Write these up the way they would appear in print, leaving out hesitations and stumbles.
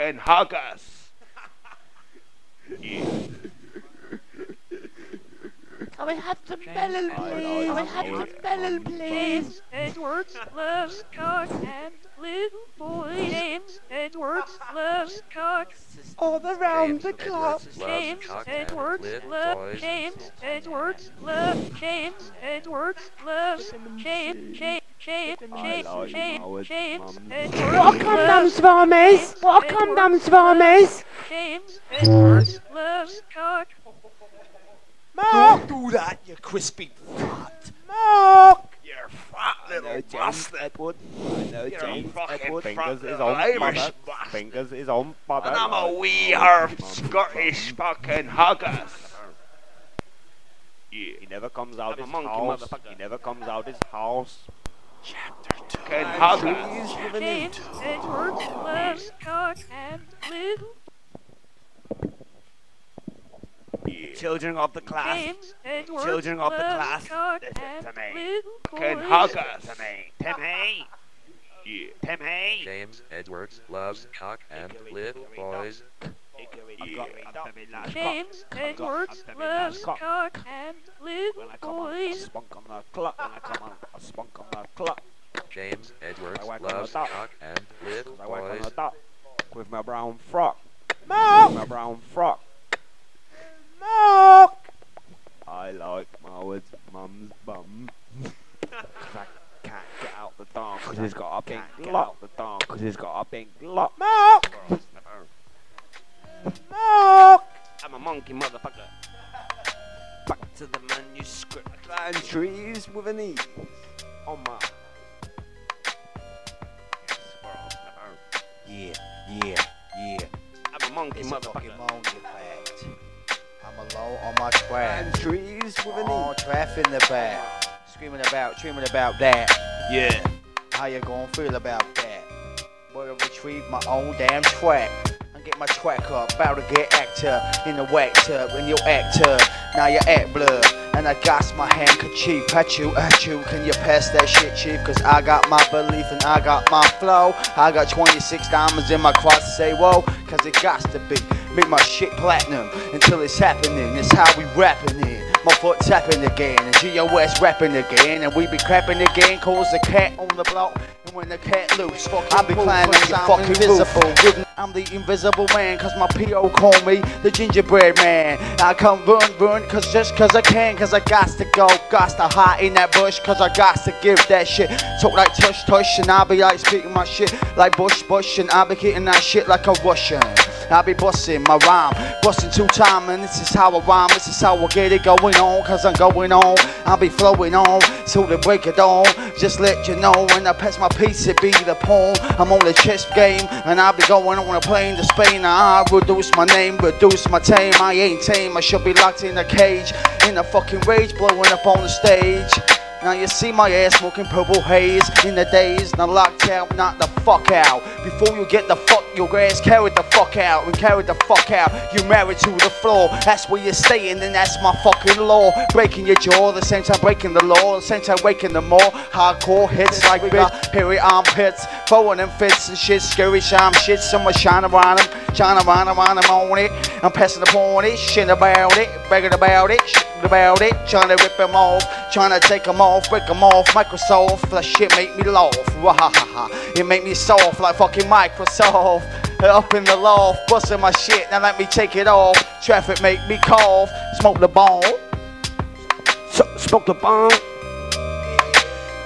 fucking hug us. Yeah. Can we have some melon, please? Can we have some melon, please? Edwards loves cock and little boys. James Edwards loves cock. All around the clock. James Edwards loves. James Edwards loves. James Edwards loves. James Welcome, Swarmies. Welcome, Swarmies. James Edwards loves cock. Mark! Don't do that, you crispy fat. Mark! You fat little bastard. Edward. I know You're a James fucking Edward. fat Fingers is little on Irish mother. bastard. Fingers is on mother. And I'm a wee herb Scottish fucking hugger. Yeah. He never comes out I'm a his monkey, house. motherfucker. He never comes out his house. Fucking hugger. James Edwards loves cock and little. Children of the class. James Edwards Children of the loves class. cock Listen and to me. little Fucking boys. hugger. Timmy. Yeah. Timmy. James Edwards loves cock and little boys. James Edwards loves cock and little boys. Spunk on the clock. When I come on, I spunk on the clock. James Edwards I whack on loves the top. cock and little I whack on boys. the top with my brown frock. Mark! My brown frock. Mark! I like Marwood's mum's bum. 'Cause I can't get out the dog. 'Cause he's got a pink lock. The dog. 'Cause he's got a pink lock. Mark! Mark! I'm a monkey motherfucker. Back to the manuscript. I climb trees with an ease. On my. Yeah. I'm a monkey It's a fucking motherfucker. moan, in fact. I'm alone on my track. Climb trees with an On ease. track in the back. Dreaming about that. Yeah. How you gonna feel about that? Boy, I retrieve my own damn track. And get my track up, about to get actor in the whack tub, and you actor. Now you act blur, and I got my handkerchief at you. Can you pass that shit, chief? Cause I got my belief and I got my flow. I got 26 diamonds in my cross to say whoa, cause it got to be. Make my shit platinum until it's happening. It's how we rapping it. My foot tapping again, and GOS rapping again, and we be clapping again, cause the cat on the block, and when the cat loose, I be climbing on your fucking invisible. I'm the invisible man, cause my P.O. call me the gingerbread man. I come run, cause just cause I can, cause I got to go, got to hide in that bush, cause I got to give that shit. Talk like tush, and I be like speaking my shit like bush, and I be getting that shit like a Russian. I be busting my rhyme, busting 2 times, and this is how I rhyme, this is how I get it going on, cause I'm going on, I'll be flowing on, till the break of dawn, just let you know, when I pass my piece, it be the pawn, I'm on the chess game, and I'll be going on a plane to Spain, I reduce my name, reduce my tame, I ain't tame, I should be locked in a cage, in a fucking rage, blowing up on the stage. Now you see my ass smoking purple haze in the days, not locked out, not the fuck out. Before you get the fuck, your ass carried the fuck out and carried the fuck out. You married to the floor, that's where you're staying, and that's my fucking law. Breaking your jaw, the same time breaking the law, the same time waking the more hardcore hits like bitch, hairy armpits, throwing them fits and shit, scary shine shit. Someone shine around them on it. I'm passing upon it, shit about it, bragging about it, shit about it, trying to rip them off, trying to take them off, break them off. Microsoft, that shit make me laugh. It make me soft like fucking Microsoft. Up in the loft, busting my shit, now let me take it off. Traffic make me cough, smoke the bone. Smoke the bomb.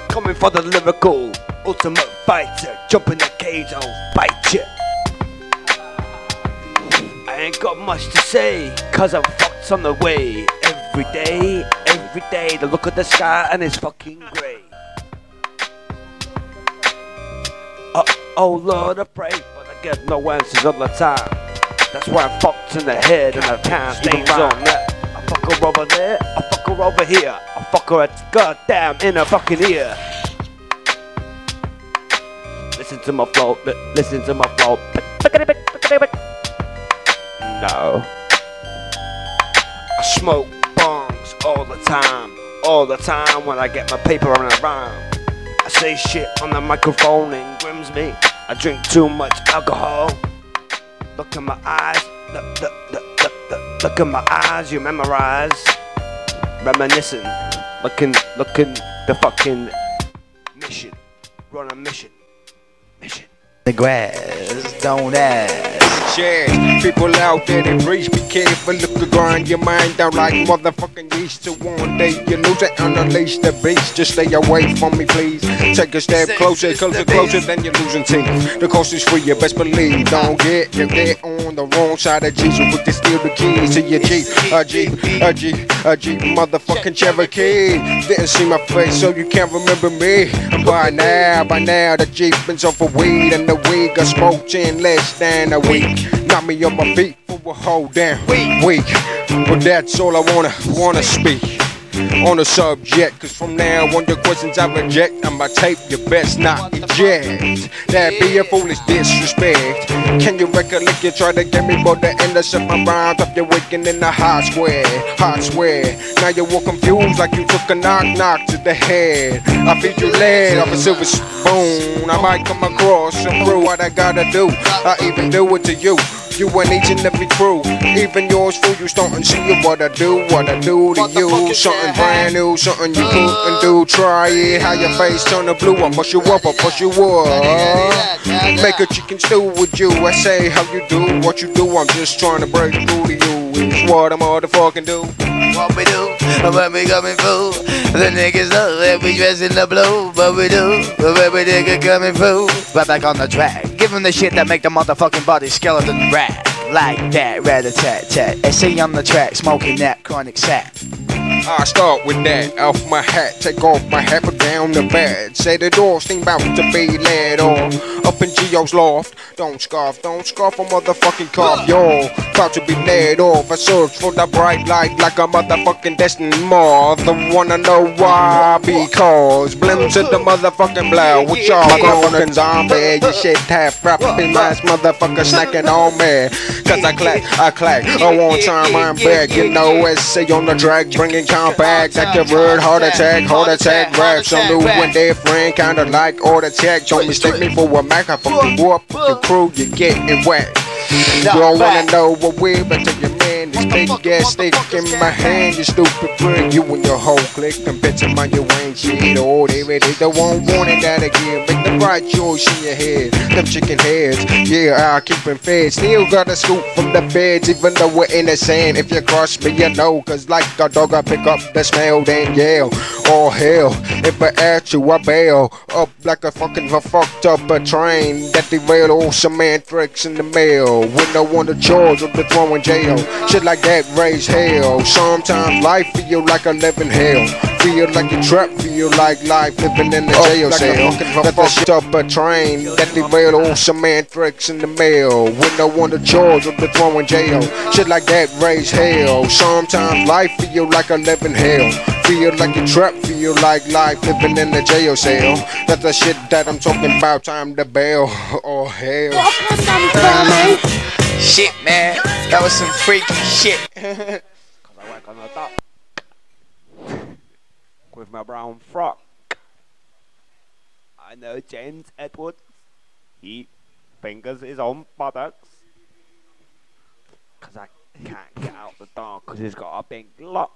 Coming for the lyrical ultimate fighter. Jump in the cage, I'll bite ya. I ain't got much to say, cause I'm fucked on the way. Every day, the look at the sky and it's fucking grey. Oh Lord, I pray, but I get no answers all the time. That's why I'm fucked in the head and I can't even on that. I fuck her over there, I fuck her over here, I fuck her at goddamn in her fucking ear. Listen to my flow, listen to my flow. No. I smoke bongs all the time when I get my paper on a rhyme. I say shit on the microphone and grims me. I drink too much alcohol. Look in my eyes, look in my eyes, you memorize. Reminiscing, looking the fucking mission. Run a mission. The grass, don't ask. Yeah, people out there that preach, be careful, look to grind your mind down like motherfucking yeast. To one day you lose it, unleash the beast. Just stay away from me, please. Take a step closer, closer, then you're losing teeth. The coast is free, you best believe. Don't get on the wrong side of Jesus. We can steal the keys to your Jeep, a Jeep, motherfucking Cherokee. Didn't see my face, so you can't remember me. By now, the Jeep been so for weed, and the weed got smoked in less than a week. Knock me on my feet for a whole damn week. But that's all I wanna speak on the subject. Cause from now on your questions I reject. I'ma tape, you best not eject. That'd be a foolish disrespect. Can you recollect you try to get me more the end of some my rhymes up your waking in the hot square. Now you're all confused like you took a knock to the head. I feed you lead off a silver spoon. I might come across and through what I gotta do. I even do it to you. You and each and every crew, even yours fool. You starting to see what I do to you. Something brand new, something you couldn't do. Try it, how your face turn to blue. I bust you up, I bust you up. Make a chicken stew with you. I say how you do, what you do. I'm just trying to break through to you. It's what I motherfucking do. What we do, when we coming through. The niggas know that we dress in the blue. What we do, when we nigga coming through. Right back on the track, give them the shit that make the motherfucking body skeleton rap. Like that, rat-a-tat-tat. SC on the track, smoking that chronic sack. I start with that, off my hat, take off my hat, put down the bed. Say the doors seem about to be let off. Up in Gio's loft, don't scoff a motherfucking cough. Yo, about to be let off. I search for the bright light like a motherfucking destined moth. The wanna know why? Because blim to the motherfucking blow. What y'all fucking zombie? You shit half rapping, nice motherfucker snacking on me. Cause I clack, I won't time I'm back. You know, SA on the drag, bringing compact. Like the word heart attack, rap. Some new and different, kinda like heart attack. Don't mistake me for a Mac, I fucking whoop your crew, you getting wet. You don't wanna know what we're about to your man. This big ass stick in my hand, you stupid prick. You and your whole clique, them bitch in my you ain't shit. Oh, they ready, they won't want it that again. Make the right choice in your head, them chicken heads. Yeah, I'll keep them fed. Still got a scoop from the beds, even though we're in the sand. If you cross me, you know, cause like a dog, I pick up the smell, then yell. Oh hell, if I ask you, I bail. Up like a fucking fucked up a train that derailed all semantics in the mail. With no one to charge or to throw in jail. Shit like that raise hell. Sometimes life feel like a living hell. Feel like a trap, feel like life living in the jail cell. That fucked up a train that derailed all semantics in the mail. With no one to charge or to throw in jail. Shit like that raise hell. Sometimes life feel like a living hell. Feel like a trap, feel like life living in the jail cell. That's the shit that I'm talking about, time to bail. Oh hell. Shit man, that was some freaky shit. Cause I work on the top with my brown frock. I know James Edwards, he fingers his own buttocks. Cause I can't get out the door cause he's got a big lock.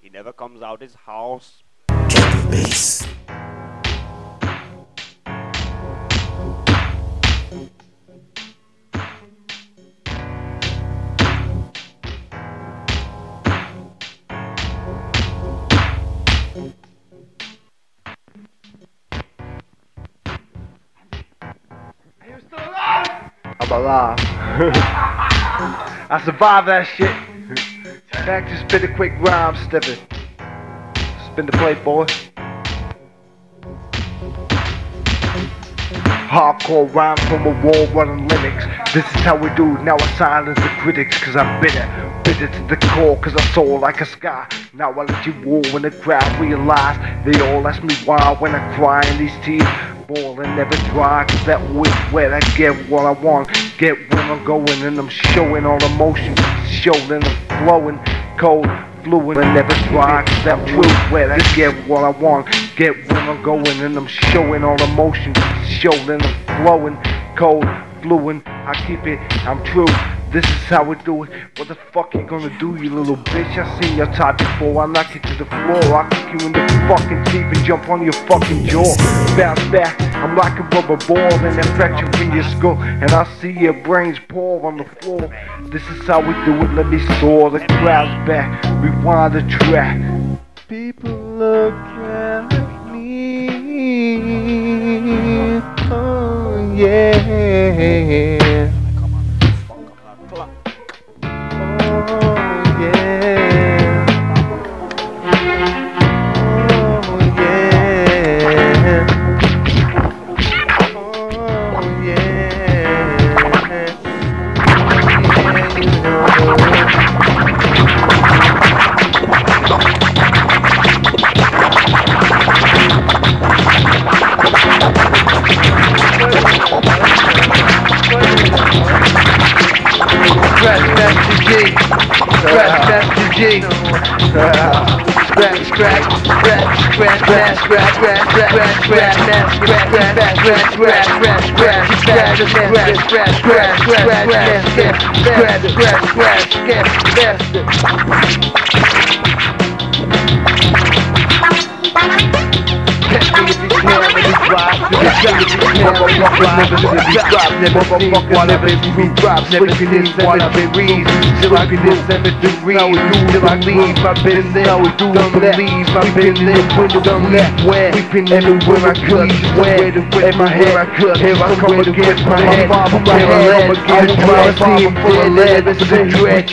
He never comes out his house. Bass. I'm alive. I survived that shit. Back to spit a quick rhyme, Stiffin. Spin the plate, boy. Hardcore rhyme from a wall running lyrics. This is how we do, now I silence the critics. Cause I'm bitter to the core. Cause I soar like a sky. Now I let you roar when the crowd realize. They all ask me why when I cry in these tears. Ball and never dry, cause that always wet. I get what I want, get where I'm going. And I'm showing all emotions, showing I'm flowing. Cold, fluid and never dry, cause that always wet. I get what I want, get where I'm going. And I'm showing all emotions, showing I'm flowing. Cold, fluid I keep it, I'm true. This is how we do it. What the fuck you gonna do, you little bitch? I seen your type before. I knock you to the floor. I kick you in the fucking teeth and jump on your fucking jaw. Bounce back, I'm like a rubber ball and then fracture in your skull. And I see your brains pour on the floor. This is how we do it. Let me soar. The crowd's back. Rewind the track. People look at me. Oh yeah.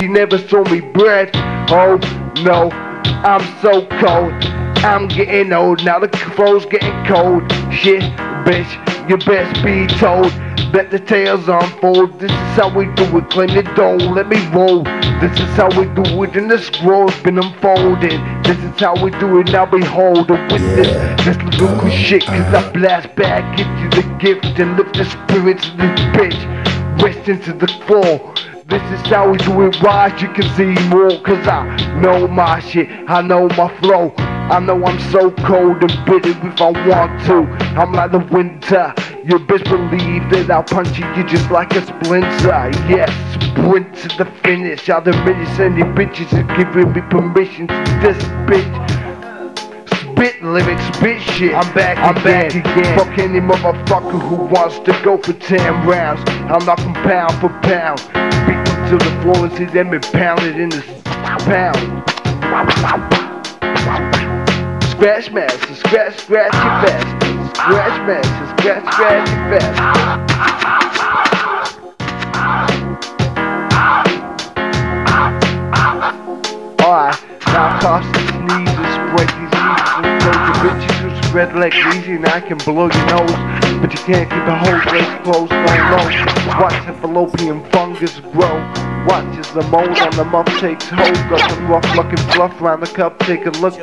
You never saw me bread. Oh no, I'm so cold. I'm getting old, now the flow's getting cold. Shit, bitch, you best be told. Let the tales unfold. This is how we do it, claim the dough, let me roll. This is how we do it, and the scroll's been unfolded. This is how we do it, now behold and witness this lyrical shit. Cause I blast back, give you the gift and lift the spirits of this bitch. Rest into the floor. This is how we do it, rise, you can see more. Cause I know my shit, I know my flow. I know I'm so cold and bitter if I want to. I'm like the winter, you best believe that I'll punch you just like a splinter. Yes, sprint to the finish. All the minutes and the bitches are giving me permission to this bitch. Spit lyrics, spit shit. I'm back again. Fuck any motherfucker who wants to go for 10 rounds. I'll knock them pound for pound. Beat them to the floor and see them be pounded in the pound. Scratch master, scratch your best. Scratch master, scratch your best. Alright, now cost the sneezes, break these knees and throw the bitches who spread like easy and I can blow your nose. But you can't keep the whole place closed, no. Watch the fallopian fungus grow. Watch as the mold on the muff takes hold. Got some rough looking fluff round the cup. Take a look,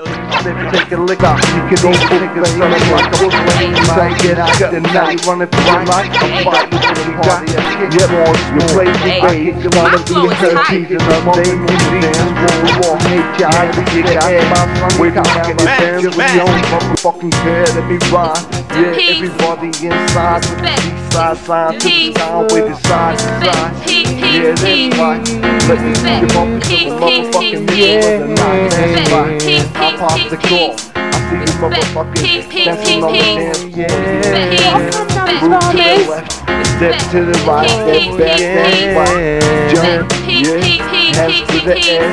take a lick out. You can even take a stomach like a flame. Say get out the night, running for your life. I'm fighting for the got. Yep, you play the game. You wanna be a herpes and I'm name disease. World War, HIV, you got my son. We're knocking it down to the own motherfucking head. Let me ride. Yeah, everybody inside with the east side to the sound with the side to side. Yeah, that's right. Let me see you bump into the motherfucking middle of the night. That's right. I pop the call. I see you motherfucking dancing on the dance floor. Move to the left, step to the right, step back, that's right. Jump, yeah, hands to the air.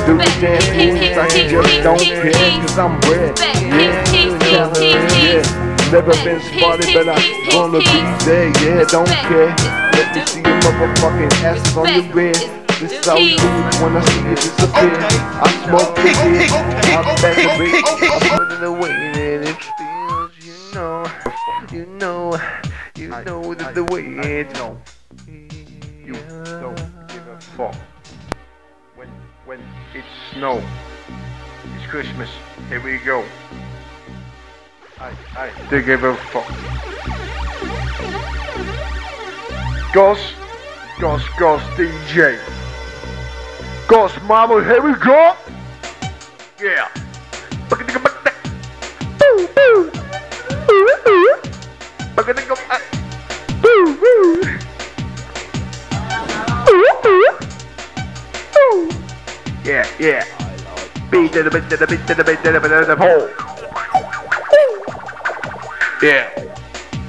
Do the dance moves like you just don't care. Cause I'm red, yeah, tell her, yeah. Never been spotted, but I'm gonna be there, yeah, don't care. Let me see your motherfucking asses on your bed. This is how we do it when I see you disappear. I smoke the weed, I'm back a bit. I'm putting the way that it feels, you know that the way it feels. You don't give a fuck. When it's snow, it's Christmas, here we go. I do give a fuck. Goss DJ. Goss mama, here we go. Yeah. Yeah. Beat to the bit to the bit to the bit to the bit to the pole. Yeah.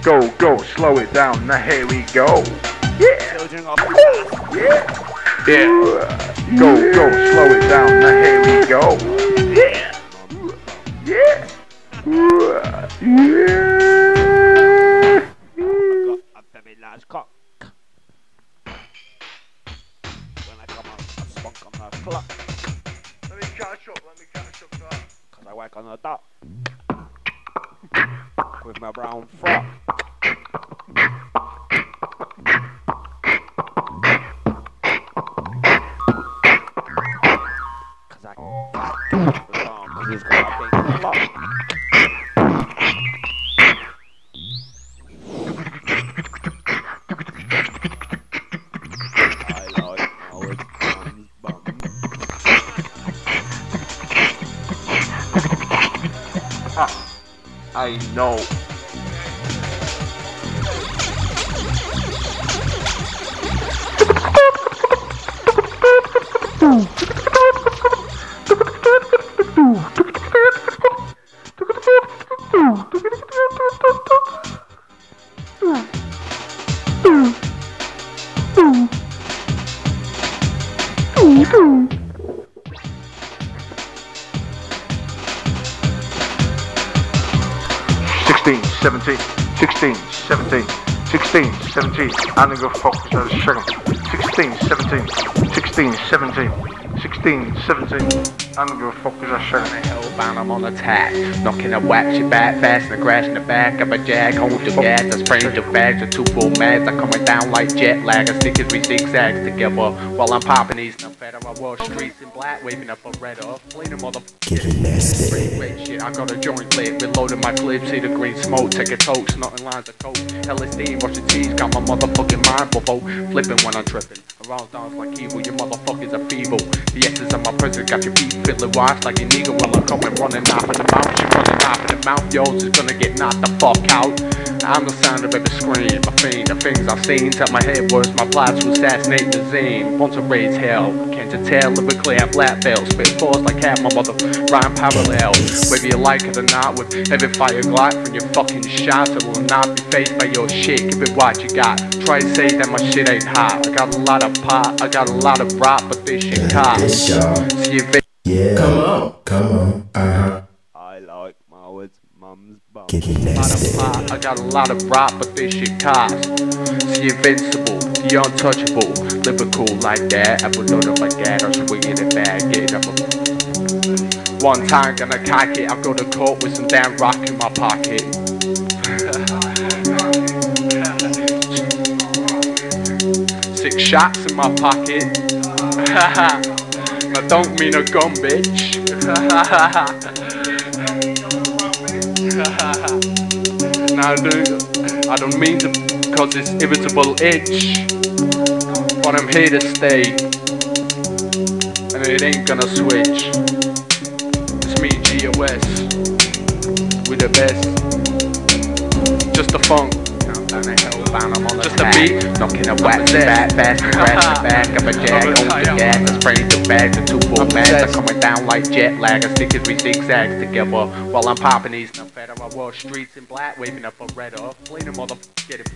Go, go, slow it down. Now here we go. Yeah. Yeah. Yeah. Go, go, slow it down. Now here we go. Yeah. Yeah. Yeah. A very large cock. When I come out, I spunk on the clock. Let me catch up, sir. Cause I work on the dock. With my brown frock. Cause I got the song, cause it's got a big clock. I know. Seventeen, 16, 17, 16, 17, I don't give a fuck with that second. 16, 17, 16, 17, 16, 17, I don't give a fuck with that second. Hellbound, I'm on attack. Knocking a wax your back fast and a crash in the back of a jag. Hold the gas, I spraying the bags of 2 full mags. I'm coming down like jet lag. I stick as we zigzags together while I'm popping these. No Federal Wall Streets in black, waving up a red up. Play the mother. Great shit, I got a joint lit. Reloading my clip, see the green smoke. Take a toast, nothing lines of coke. LSD, watch the T's, got my motherfucking mind bubble. Flipping when I'm tripping. Around dance like evil, you motherfuckers are feeble. The X's on my prison got your feet fiddling watch like an eagle while I'm coming running off in the mouth. She running off in the mouth, yours is gonna get knocked the fuck out. I'm the sound of every scream, my fiend, the things I've seen. Tell my head words, my plots to assassinate the zine. Want to raise hell, can't you tell? Lyrically I black belt, spit force like half my mother rhyme parallel. Whether you like it or not, with every fire glock from your fucking shots, it will not be faced by your shit. Give it what you got, try to say that my shit ain't hot. I got a lot of pot, I got a lot of rock, but this shit costs. See if it yeah, come on, I like my words, mum's bum. I got a lot of rock, but this shit costs. See invincible, the untouchable, lyrical like that. I would load up my gat, or swinging it back, get up. One time gonna cock it, I'll go to court with some damn rock in my pocket. 6 shots in my pocket. I don't mean a gun, bitch. Now I don't mean to cause this irritable itch, but I'm here to stay, and it ain't gonna switch. It's me, GOS, with the best, just the funk. Just a beat, knocking a wax back, fast and crash the back of a jag. Hold the gas, I spraying the bags of 2 full mags. I'm coming down like jet lag. I stick as we zigzags together while I'm popping these. No Federal Wall Streets in black, waving up a red up. Play the motherfucker, get it.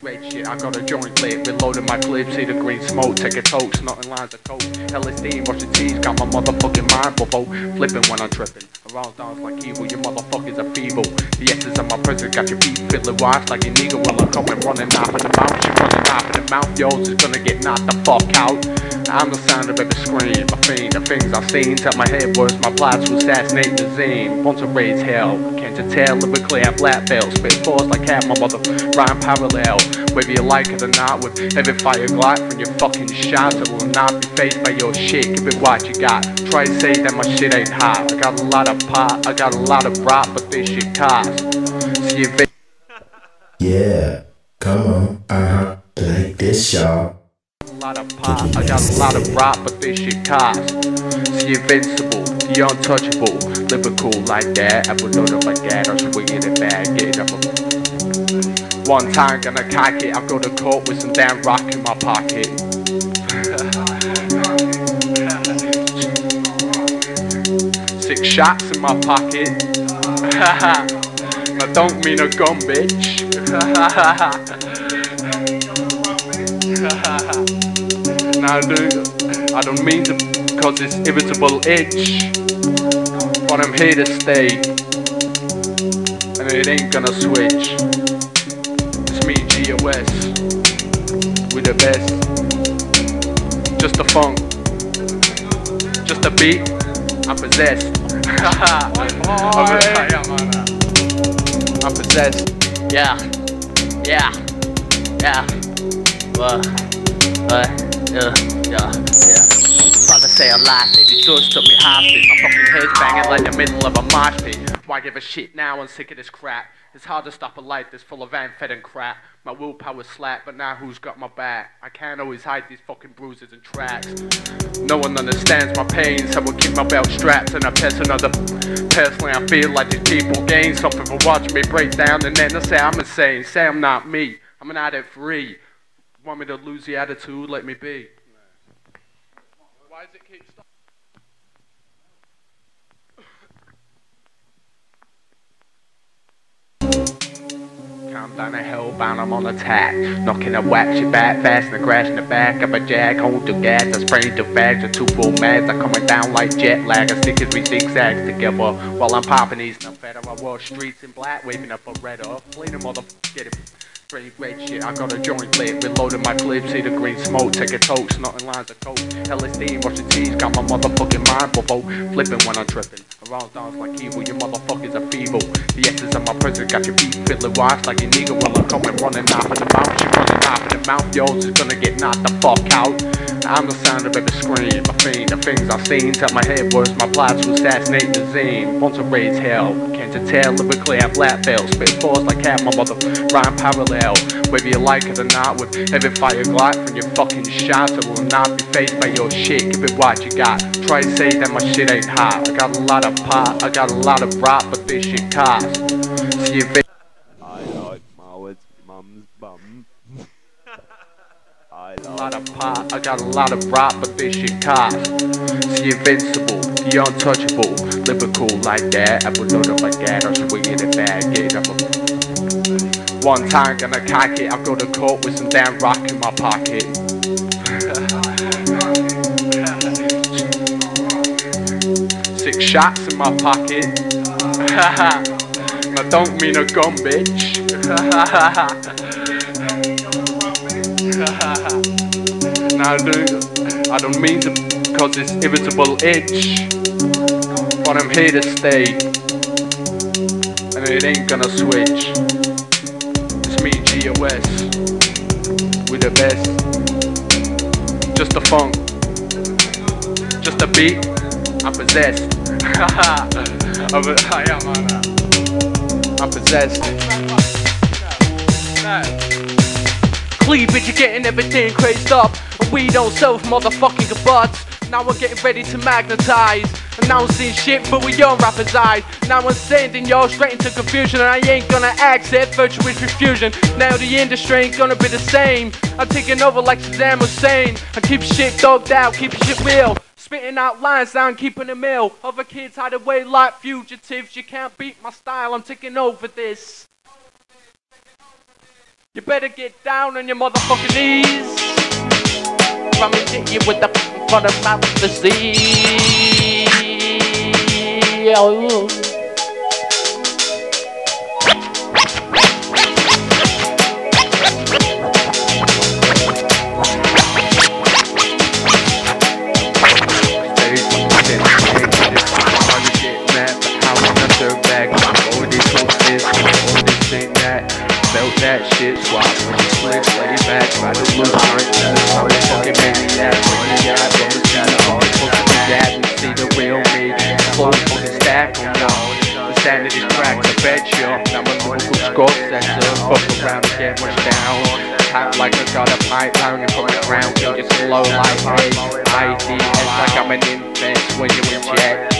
Great shit, I got a joint lit. Reloading my clip, see the green smoke. Take a toast, nothing lines of coke. LSD, watch the T's, got my motherfucking mind bubble. Flipping when I'm tripping. Around dance like evil, you motherfuckers are feeble. The X's on my prison got your feet fiddling watch like an eagle while I'm coming running off in the mouth. She running off in the mouth, yours is gonna get knocked the fuck out. I'm the sound of every scream, my fiend, the things I've seen. Tell my head words, my plots to assassinate the zine. Want to raise hell, can't you tell? Lyrically I black belt, spit force like half my mother rhyme parallel. Whether you like it or not, with every fire glock from your fucking shots, it will not be faced by your shit. Give it what you got, try to say that my shit ain't hot. I got a lot of pot, I got a lot of rock, but this shit costs. See if it yeah, come on, like this, y'all. A lot of pot, I got a lot of rock, but this shit costs. See invincible, the untouchable, lyrical like that. I would load up my gat, or swinging it back, get up. One time gonna cock it, I'll go to court with some damn rock in my pocket. shots in my pocket. I don't mean a gun, bitch. Now, dude, I don't mean to cause this irritable itch, but I'm here to stay, and it ain't gonna switch. It's me, GOS, with the best. Just the funk, just the beat, I'm possessed. I'm possessed. Yeah. Father say I lost it, the judge took me hostage. My fucking head's banging like the middle of a mosh pit. Why give a shit now? I'm sick of this crap. It's hard to stop a life that's full of amphetamine crap. My willpower's slack, but now who's got my back? I can't always hide these fucking bruises and tracks. No one understands my pain, so I keep my belt strapped and I pass another. Personally, I feel like these people gain something for watching me break down, and then they say I'm insane. Say I'm not me. I'm an addict free. Want me to lose the attitude? Let me be. Why does it keep stopping? Calm down a hellbound, I'm on attack. Knocking a whack shit back fast and a crash in the back of a jag. Hold the gas, I spray the bags of 2 full mags. I'm coming down like jet lag. I stick as we zigzags together while I'm popping these. No better, I walk streets in black, waving up a red off. Play the motherfucker, get it. Straight red shit, I got a joint lit, reloading my clip, see the green smoke, take a toast, nothing lines of coke, LSD, wash the teeth, got my motherfucking mind bubble, flipping when I'm tripping, around dance like evil, you motherfuckers are feeble, the essence of my prison got your feet fiddling watch like a nigga while I'm coming running off in the mouth, she running off in the mouth, yours is gonna get knocked the fuck out, I'm the sound of every scream, my fiend, the things I've seen, tell my head worse, my plots to assassinate the zine, want to raise hell, can't you tell, lyrically I flat fail, spit force like half my mother, rhyme parallel. Whether you like it or not, with every fire glock from your fucking shots, I will not be faced by your shit. Give it what you got. Try to say that my shit ain't hot. I got a lot of pop, I got a lot of rock, but this shit costs. See if it. I like Marwood's mum's bum. I like A lot of pop, I got a lot of rock, but this shit costs. See invincible, the untouchable, lyrical like that. I would load up like that, I'm swinging it back, get it up. One time gonna cock it, I'll go to court with some damn rock in my pocket. 6 shots in my pocket. I don't mean a gun, bitch. Now, dude, I don't mean to cause this irritable itch, but I'm here to stay, and it ain't gonna switch. It's me, GOS, with the best. Just the funk, just the beat, I'm possessed. I'm possessed. Cleavage, you're getting everything crazed up, and we don't sell motherfucking buds. Now we're getting ready to magnetize, and now I'm seeing shit through a young rapper's eyes. Now I'm sending y'all straight into confusion, and I ain't gonna accept virtual confusion. Now the industry ain't gonna be the same. I'm taking over like Saddam Hussein. I keep shit dogged out, keeping shit real, spitting out lines down, keeping them ill. Other kids hide away like fugitives. You can't beat my style, I'm taking over this. You better get down on your motherfucking knees. Let me hit you with the front of mouth disease. That shit swap when you switch, lay back, try to lose current. I'm a fucking maniac, when you got those got all the fucking dad and see the real me. Full fucking stack on y'all. The sanity crack, I bet you. I'm a local scope setter, fuck around and get much down. Tight like I got a pipe pounding from the ground, till you slow like me. IDS like I'm an infant when you inject.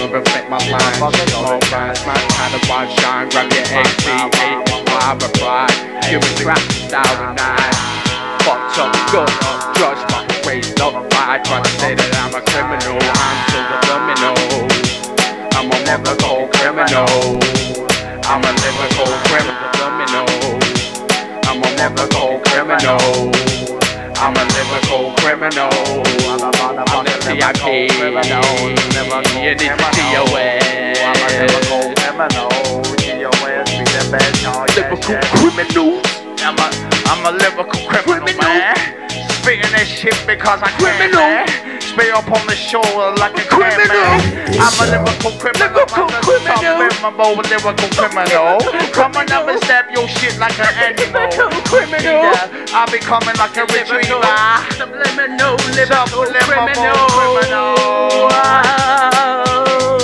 Perfect my lines, all right, smash kind of one shine, grab your XP, 8 and 5 a bride, human traffic style and nine, fucked up, gun up, drugs, fucking raised up, I try to say that I'm a criminal, I'm still a criminal, I'm a lyrical criminal. I'm a lyrical criminal. I'm a lyrical criminal. I'm a lyrical criminal. I'm the VIP. You need to TOS. I'm a lyrical criminal. TOS be the best. Lyrical criminal. I'm a lyrical criminal, man. Spitting that shit because I can, man. Spit up on the shoulder like a criminal. I'm a lyrical criminal. Lyrical criminal. Coming up and stab your shit like an animal. Criminal. I'll be coming like a retriever. Subliminal, lyrical criminal.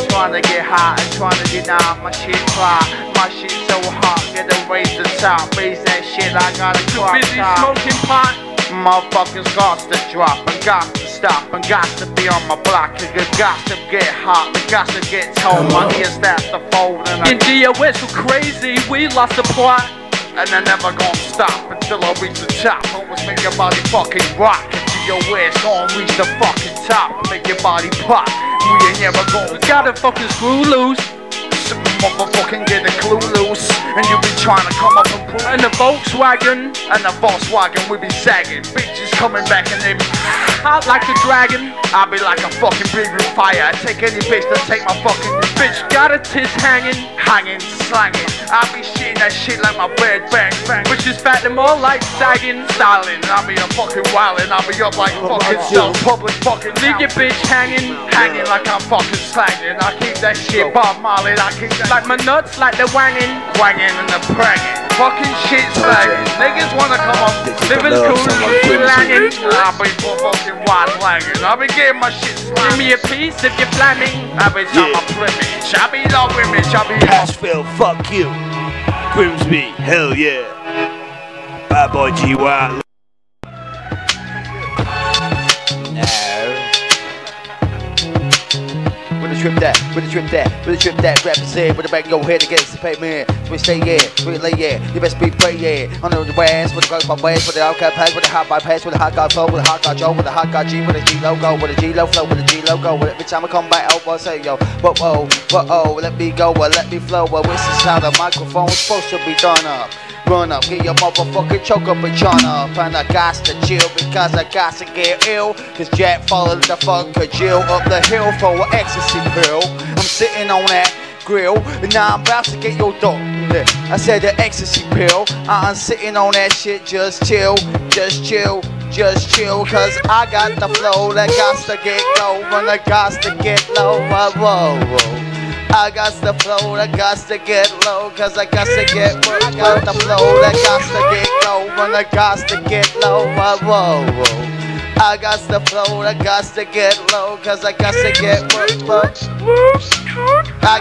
Trying to get hot and trying to deny my shit fly. My shit so hot, get to raise the top. Raise that shit, I gotta crop busy top. smoking pot. Motherfuckers got to drop and got to stop and got to be on my block. And got to get hot and got to get told. My ears start to fold and In DOS we're crazy, we lost the plot. and I never gonna stop until I reach the top. Always make your body fucking rock. Until your ass gonna reach the fucking top and make your body pop. We ain't never gonna Gotta fucking screw loose. Motherfucking get the clue loose. And you be trying to come up and prove. And the Volkswagen. And the Volkswagen we be sagging. Bitches coming back and they be hot like a dragon. I be like a fucking big fire. I take any bitch to take my fucking bitch got a tits hanging. Hanging, slanging. I be shitting that shit like my bed bang bang. Which is fat and more like sagging. Styling, I be a fucking wildin'. I be up like fucking self public fucking. Leave your bitch hanging. Hanging like I'm fucking slanging. I keep that shit Bob Marley. I keep that like my nuts, like the wanging. Wanging and the pranging. Fucking shit slanging. Niggas wanna come up. Living cool, langing. I be fucking wide slanging. I be getting my shit slanging. Give me a piece if you're flamming. I be on my plumage. I be low image. I be Asheville, fuck you. Grimsby, hell yeah. Bad boy GY. Trip that, with a trip that, with a trip that, represent, with a back in your head against the pavement. We stay, yeah, we lay, yeah, you best be pray, yeah. On the west, with the go by west, with the outcast pass, with the hot bypass, with the hot guy flow, with the hot guy Joe, with the hot guy G, with the G logo, with the G low flow, with the G logo. With every time I come back, I say, yo, whoa, let me go, let me flow. Well, this is how the microphone's supposed to be done up. Run up, get your motherfucking choke up and churn up. And I got to chill because I got to get ill. Cause Jack followed the fucker Jill up the hill for an ecstasy pill. I'm sitting on that grill and now I'm about to get your dog. I said the ecstasy pill. I'm sitting on that shit, just chill, just chill. Just chill, cause I got the flow that got to get low. When I got to get low, whoa. I got the flow that got to get low, cause I got to get low. I got the flow that got to get low, when I got to get low, whoa. I got the flow that got to get low, cause I got to get low. I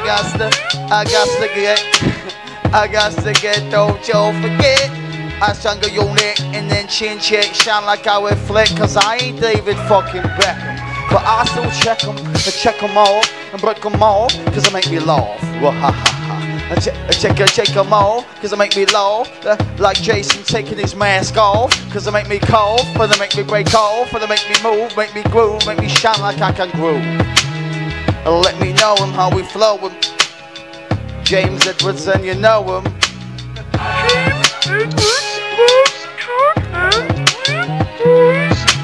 got to get, don't you forget. I strangle your neck and then chin check, shine like I would flick, cause I ain't David fucking Beckham. But I still check them all, and break them all, cause it make me laugh. I check them all, cause it make me laugh. Like Jason taking his mask off, cause it make me cough, but it make me break off, but it make me move, make me groove, make me shine like I can groove. Let me know him how we flow him. James Edwardson, you know him.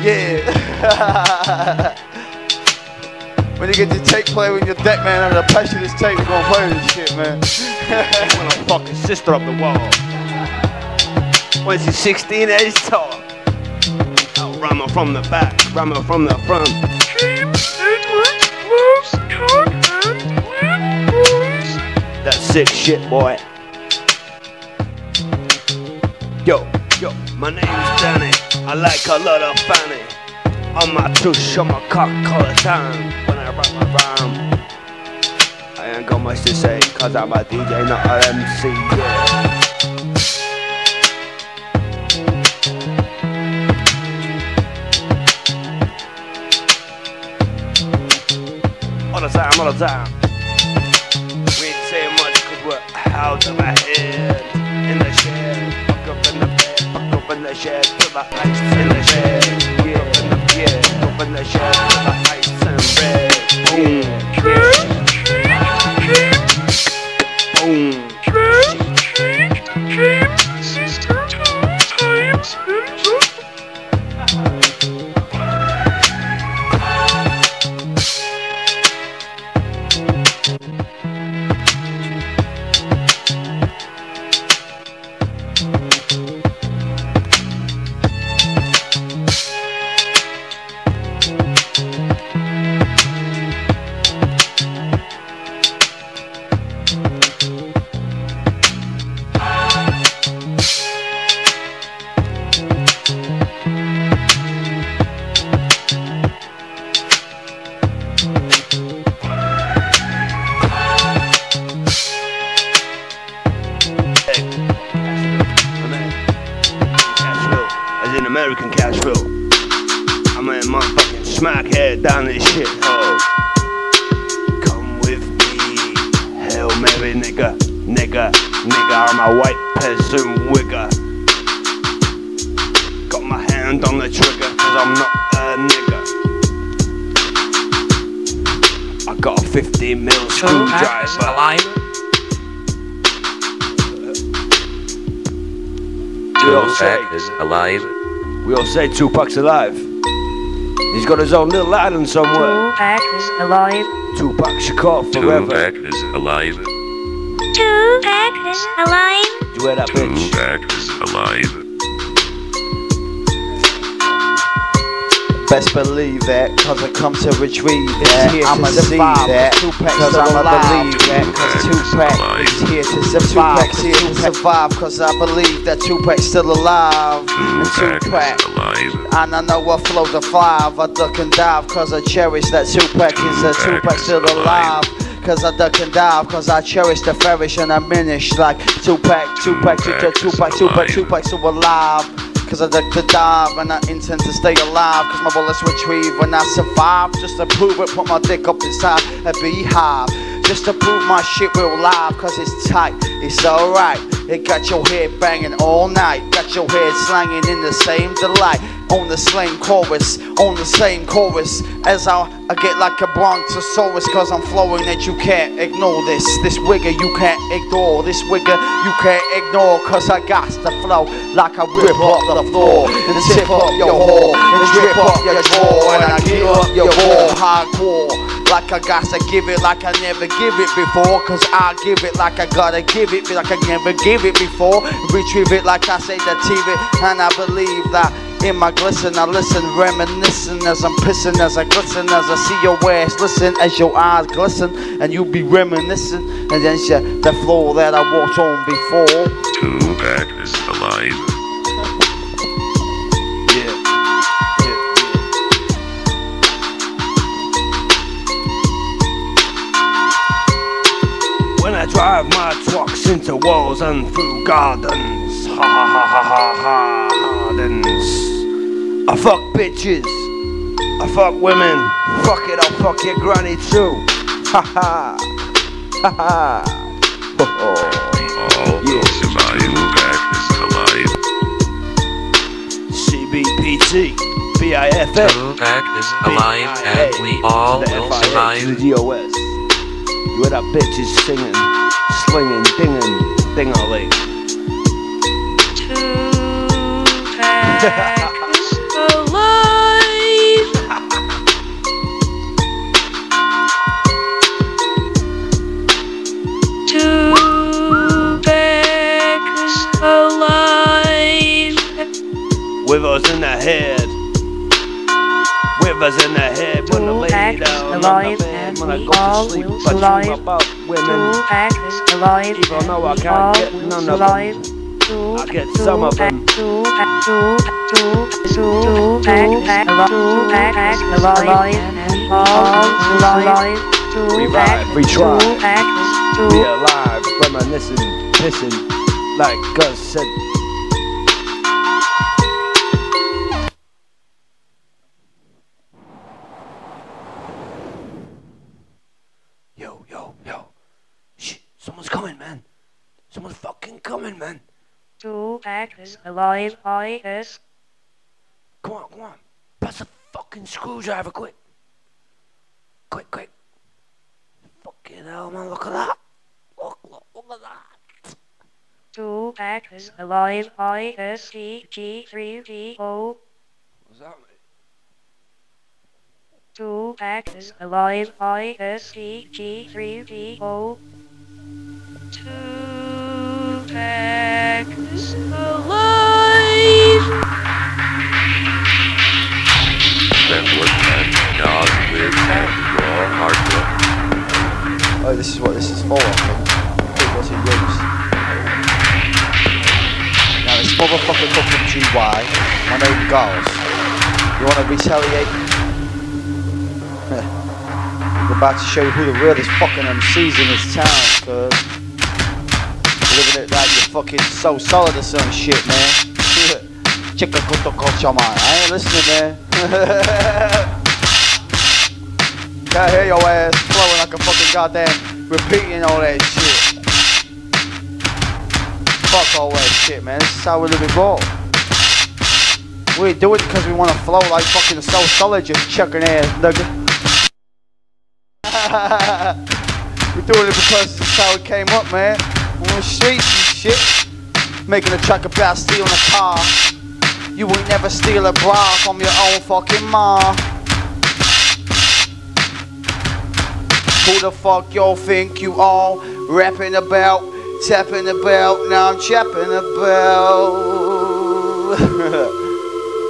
Yeah. When you get your tape player with your deck, man, under the pressure of this tape, you're gonna play this shit, man. When a fucking sister up the wall. When she's 16 at his top. I'll ram her from the back, ram her from the front. That sick shit, boy. Yo, my name's Danny. I like a lot of fanny. On my tush, on my cock all the time. When I write my rhyme, I ain't got much to say, cause I'm a DJ, not an MC, yeah. All the time. We ain't saying much cause we're out of my head. In the shed, fuck up in the bed, fuck up in the shed, till the ice in the shed. Yeah, open the shed, till the ice and red. Boom, yeah. American Cashville. I'm a motherfucking smackhead down this shit hole. Come with me, Hail Mary nigga, nigga, nigga, I'm a white person wigger. Got my hand on the trigger, cause I'm not a nigga. I got a 50mm screwdriver. Tupac is alive. We all say Tupac's alive. He's got his own little island somewhere. Tupac is alive. Tupac should call forever. Tupac is alive. Tupac is alive. You hear that, bitch? Tupac is alive. Best believe that, cause I come to retrieve that. I'ma see that, cause I'ma believe that. Cause Tupac is here to survive. Tupac's here to survive, cause I believe that Tupac's still alive. And Tupac, and I know I flow the 5. I duck and dive, cause I cherish that Tupac is a Tupac still alive. Cause I duck and dive, cause I cherish the farish and I minish like Tupac still alive. Cause I duck to dive and I intend to stay alive. Cause my bullets retrieve when I survive. Just to prove it, put my dick up inside a beehive. Just to prove my shit real live. Cause it's tight, it's alright. It got your head banging all night. Got your head slanging in the same delight. On the same chorus, on the same chorus. As I get like a brontosaurus. Cause I'm flowing that you can't ignore this. This wigger you can't ignore. This wigger you can't ignore. Cause I got to flow like I rip up the floor. And tip up your whore. And drip up your drawer. And I give up your wall hardcore. Like I got to give it like I never give it before. Cause I give it like I gotta give it. Like I never give it before. Retrieve it like I say the TV. And I believe that in my glisten, I listen, reminiscing as I'm pissing, as I glisten, as I see your ass, listen, as your eyes glisten, and you be reminiscing, and then the floor that I walked on before. Tupac is alive. When I drive my trucks into walls and through gardens, ha ha ha ha ha ha, gardens. I fuck bitches, I fuck women, fuck it, I'll fuck your granny too. Ha ha, ha ha. All those survive. Tupac is alive. CBPT, BIFA. Tupac is alive and we all will survive. DOS. You hear that bitches singing, slinging, dinging, ding-a-ling. Tupac is alive. Tupac is alive. With us in the head. With us in the head when I lay down on the bed. When I go to sleep, I dream about women. Even though I can't get none of them, I get some of them. Revive, retry, be alive, reminiscing, pissing, like Gus said. Yo. Shh, someone's coming, man. Someone's fucking coming, man. Tupac is alive, I.S. Come on. Pass a fucking screwdriver, quick. Quick. Fucking hell, man, look at that. Look at that. Tupac is alive, I.S.C.G3G-O. What's that, mate? Tupac is alive, I.S.C.G3G-O. Tupac is alive. Network and dog with and raw hardware. Oh, this is what this is for, I think. What it use. Now this motherfucker fucking GY, my name Giles. You wanna retaliate? I'm about to show you who the realest fucking MCs in this town, cuz. Living it like you're fucking so solid or some shit, man. Check a good culture, man. I ain't listening, man. Can't hear your ass flowing like a fucking goddamn repeating all that shit. Fuck all that shit, man. This is how we live it raw. We do it because we want to flow like fucking sociologist chucking ass nigga. We doing it because this is how it came up, man. On the streets and shit. Making a track about stealing a car. You will never steal a bra from your own fucking ma. Who the fuck y'all think you are? Rapping about, tapping about, now I'm chapping about.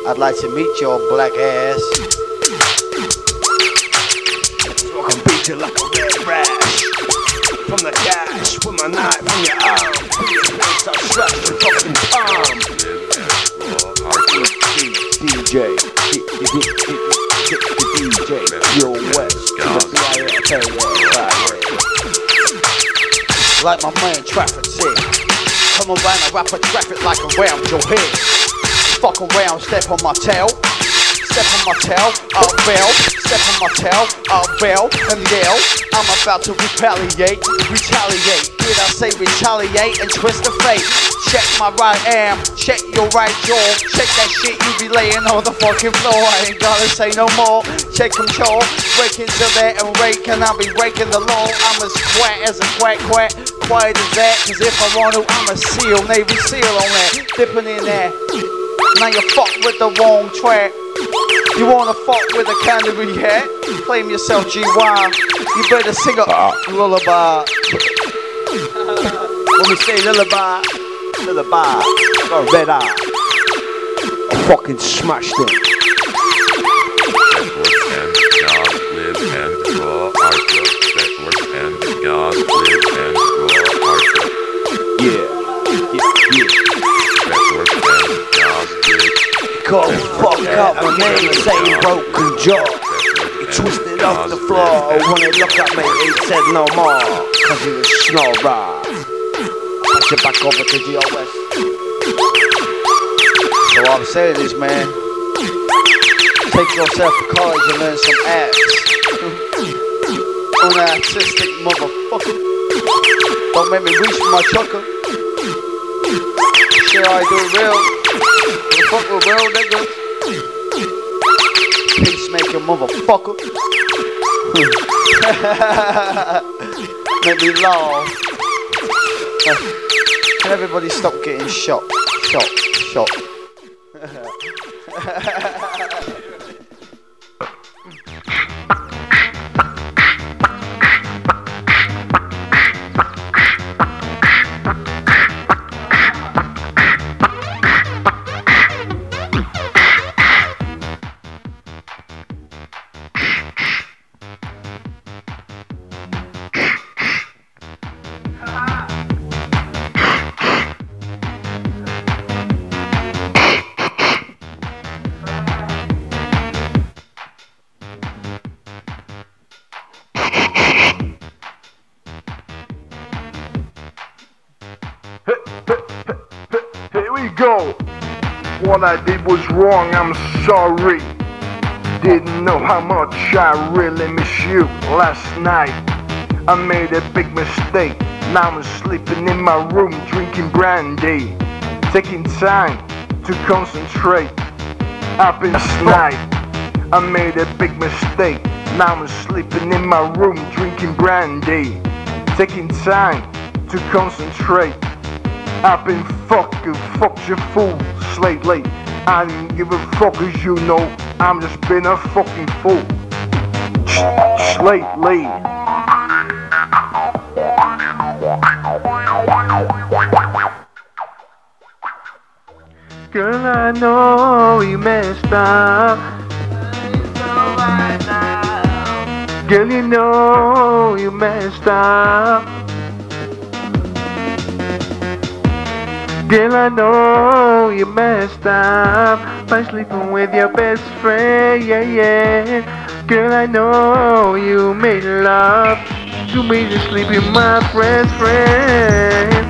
I'd like to meet your black ass. I can beat you like a red rash. From the gash, with my knife in your arm. Your face I'll stretch the fucking palm. DJ, Yo West, like my man Traffic said, come around and rap a traffic like around your head. Fuck around, step on my tail. Step on my tail, I'll bail. Step on my tail, I'll bail and yell. I'm about to retaliate. Did I say retaliate and twist the fate? Check my right arm, check your right jaw. Check that shit you be laying on the fucking floor. I ain't gotta say no more. Check control, break into that and rake, and I'll be breaking the law. I'm as quiet as a quack. Quiet as that, cause if I want to, I'm a SEAL, Navy SEAL on that. Dipping in there. Now you fuck with the wrong track. You wanna fuck with a canary hat? Claim yourself GY. You better sing a lullaby. When we say lullaby, got a red eye. I fucking smashed it. Go fuck up my name, say broken jaw. He twisted off the floor. When he looked at me, he said no more. Cause he was snoring. Pass it back over to GOS. So what I'm saying is, man, take yourself to college and learn some acts. Unartistic motherfucker. Don't make me reach for my chucker. Shit I do real. Fuck with real niggas. Peacemaker motherfucker. Make me laugh. Can everybody stop getting shot? Shot. Here we go. What I did was wrong, I'm sorry. Didn't know how much I really miss you. Last night I made a big mistake. Now I'm sleeping in my room drinking brandy, taking time to concentrate. Up in last night I made a big mistake. Now I'm sleeping in my room drinking brandy, taking time to concentrate. I've been fucked your fool lately. I didn't give a fuck, as you know. I'm just been a fucking fool lately. Girl, I know you messed up. Girl, you know you messed up. Girl, I know you messed up by sleeping with your best friend, yeah. Girl, I know you made love to me to sleep with my friend's friend.